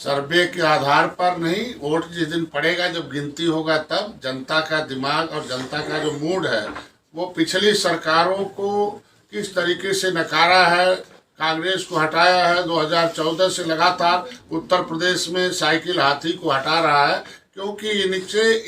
सर्वे के आधार पर नहीं, वोट जिस दिन पड़ेगा, जब गिनती होगा, तब जनता का दिमाग और जनता का जो मूड है वो पिछली सरकारों को किस तरीके से नकारा है, कांग्रेस को हटाया है। 2014 से लगातार उत्तर प्रदेश में साइकिल हाथी को हटा रहा है, क्योंकि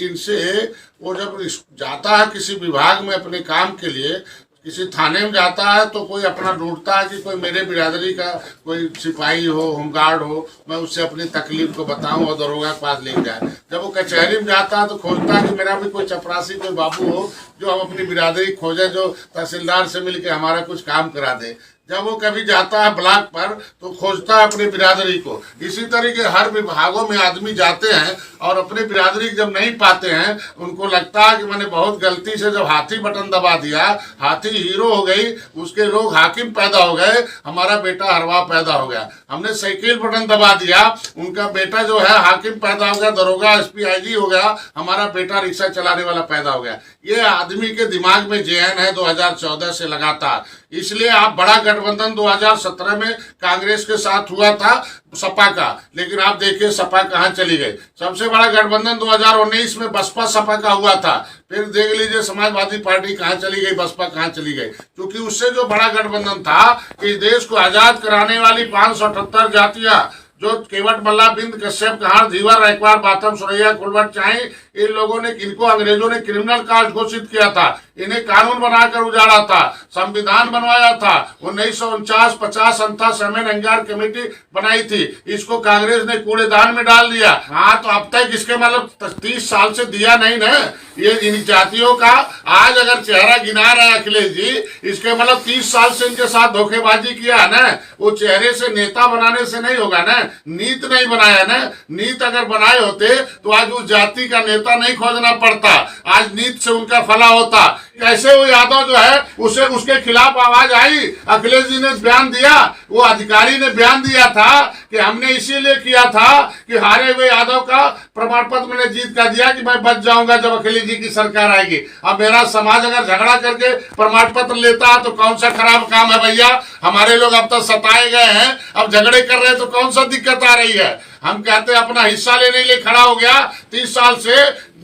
इनसे वो जब जाता है किसी विभाग में अपने काम के लिए, किसी थाने में जाता है तो कोई अपना ढूंढता है कि कोई मेरे बिरादरी का कोई सिपाही हो, होमगार्ड हो, मैं उससे अपनी तकलीफ को बताऊं और दरोगा के पास ले जाए। जब वो कचहरी में जाता है तो खोजता है कि मेरा भी कोई चपरासी, कोई बाबू हो जो हम अपनी बिरादरी खोजे, जो तहसीलदार से मिलकर हमारा कुछ काम करा दे। जब वो कभी जाता है ब्लॉक पर तो खोजता है अपनी बिरादरी को। इसी तरीके हर विभागों में आदमी जाते हैं और अपनी बिरादरी जब नहीं पाते हैं, उनको लगता है कि मैंने बहुत गलती से जब हाथी बटन दबा दिया, हाथी हीरो हो गई, उसके लोग हाकिम पैदा हो गए, हमारा बेटा हरवा पैदा हो गया। हमने साइकिल बटन दबा दिया, उनका बेटा जो है हाकिम पैदा हो गया, दरोगा एसपी आईजी हो गया, हमारा बेटा रिक्शा चलाने वाला पैदा हो गया। ये आदमी के दिमाग में जहन है 2014 से लगातार। इसलिए आप बड़ा गठबंधन 2017 में कांग्रेस के साथ हुआ था सपा का, लेकिन आप देखिए सपा कहाँ चली गई। सबसे बड़ा गठबंधन 2019 में बसपा सपा का हुआ था, फिर देख लीजिए समाजवादी पार्टी कहाँ चली गई, बसपा कहाँ चली गई। क्योंकि उससे जो बड़ा गठबंधन था कि देश को आजाद कराने वाली 578 जातियां, जो केवट मल्ला, बिंद, कश्यप, कहार, धीवर, रैकवार, बाथम, सुरैया, कुलवट, चाहे, इन लोगों ने, इनको अंग्रेजों ने क्रिमिनल कास्ट घोषित किया था, इन्हें कानून बनाकर उजाड़ा था, संविधान बनवाया था, 1949, 50 संथा सेमेन अंगार कमेटी बनाई थी, इसको कांग्रेस ने कूड़ेदान में डाल दिया। हाँ, तो अब तक इसके मतलब 30 साल से दिया नहीं ना ये इन जातियों का। आज अगर चेहरा गिना रहे हैं अखिलेश जी, इसके मतलब 30 साल से इनके साथ धोखेबाजी किया है ना। वो चेहरे से नेता बनाने से नहीं होगा ना, नीत नहीं बनाया ना। नीत अगर बनाए होते तो आज उस जाति का नेता नहीं खोजना पड़ता, आज नीत से उनका फला होता। कैसे वो यादव जो है उसे उसके खिलाफ आवाज आई, अखिलेश जी ने बयान दिया, वो अधिकारी ने बयान दिया था कि हमने इसीलिए किया था कि हारे हुए यादव का प्रमाण पत्र मैंने जीत का दिया कि मैं बच जाऊंगा जब अखिलेश जी की सरकार आएगी। अब मेरा समाज अगर झगड़ा करके प्रमाण पत्र लेता है तो कौन सा खराब काम है भैया। हमारे लोग अब तक सताए गए हैं, अब झगड़े कर रहे हैं तो कौन सा दिक्कत आ रही है। हम कहते हैं अपना हिस्सा लेने के लिए खड़ा हो गया 30 साल से।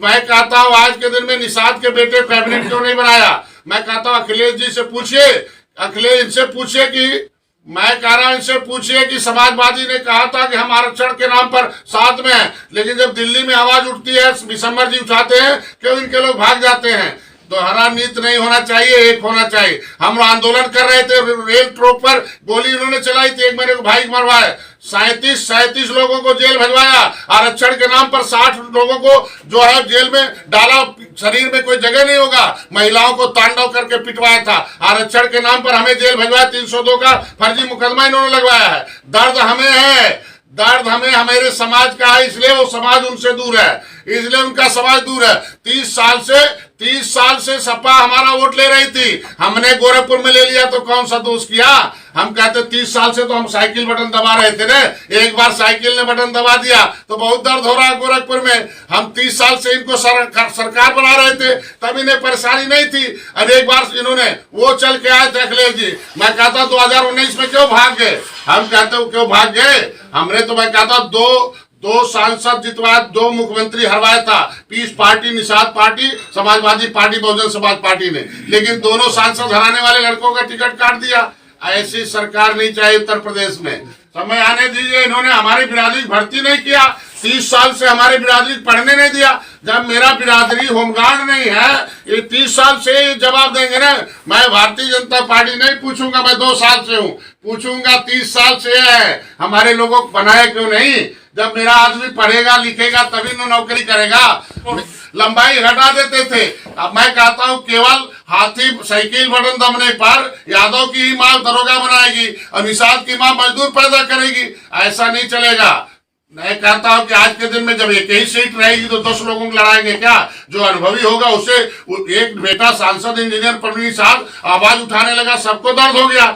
मैं कहता हूँ आज के दिन में निषाद के बेटे कैबिनेट क्यों नहीं बनाया। मैं कहता हूँ अखिलेश जी से पूछिए, अखिलेश इनसे पूछिए कि, मैं कह रहा हूं इनसे पूछिए कि समाजवादी ने कहा था कि हम आरक्षण के नाम पर साथ में हैं, लेकिन जब दिल्ली में आवाज उठती है, विशंबर जी उठाते हैं, क्यों इनके लोग भाग जाते हैं। दोहरा नीति नहीं होना चाहिए, एक होना चाहिए। हम आंदोलन कर रहे थे, रेल ट्रैक पर गोली उन्होंने चलाई थी, एक मेरे को भाई मरवाए, 37 लोगों को जेल भिजवाया। आरक्षण के नाम पर 60 लोगों को जो है जेल में डाला, शरीर में कोई जगह नहीं होगा, महिलाओं को तांडव करके पिटवाया था। आरक्षण के नाम पर हमें जेल भिजवाया, 302 का फर्जी मुकदमा इन्होंने लगवाया है। दर्द हमें है, दर्द हमें हमारे समाज का है, इसलिए वो समाज उनसे दूर है, इसलिए उनका समाज दूर है। 30 साल से सपा हमारा वोट ले रही थी, हमने गोरखपुर में ले लिया तो कौन सा दोष किया। हम कहते 30 साल से तो हम साइकिल बटन दबा रहे थे ना, एक बार साइकिल ने बटन दबा दिया तो बहुत दर्द हो रहा है गोरखपुर में। हम 30 साल से इनको सरकार बना रहे थे, तब इन्हें परेशानी नहीं थी। और एक बार इन्होंने वो चल के आए थे अखिलेश जी, मैं कहता 2019 में क्यों भाग गए। हम कहते क्यों भाग गए, हमने तो मैं कहता दो सांसद जितवाया, 2 मुख्यमंत्री हरवाया था, peace party, Nishad party, Samajwadi party, Bahujan Samaj party ने, लेकिन दोनों सांसद हराने वाले लड़कों का टिकट काट दिया। ऐसी सरकार नहीं चाहिए उत्तर प्रदेश में। समय आने दीजिए। इन्होंने हमारी बिरादरी भर्ती नहीं किया, 30 साल से हमारे बिरादरी पढ़ने नहीं दिया। जब मेरा बिरादरी होमगार्ड नहीं है, ये 30 साल से जवाब देंगे ना। मैं भारतीय जनता पार्टी नहीं पूछूंगा, मैं 2 साल से हूँ, पूछूंगा 30 साल से है हमारे लोगों को बनाए क्यों नहीं। जब मेरा आदमी पढ़ेगा लिखेगा तभी न नौकरी करेगा। लंबाई घटा देते थे। अब मैं कहता हूँ केवल हाथी साइकिल बटन दबने पर यादव की ही मां दरोगा बनाएगी और निषाद की मां मजदूर पैदा करेगी, ऐसा नहीं चलेगा। मैं कहता हूं कि आज के दिन में जब एक ही सीट रहेगी तो 10 लोगों को लड़ाएंगे क्या। जो अनुभवी होगा उसे, एक बेटा सांसद इंजीनियर प्रवीण साहब आवाज उठाने लगा, सबको दर्द हो गया।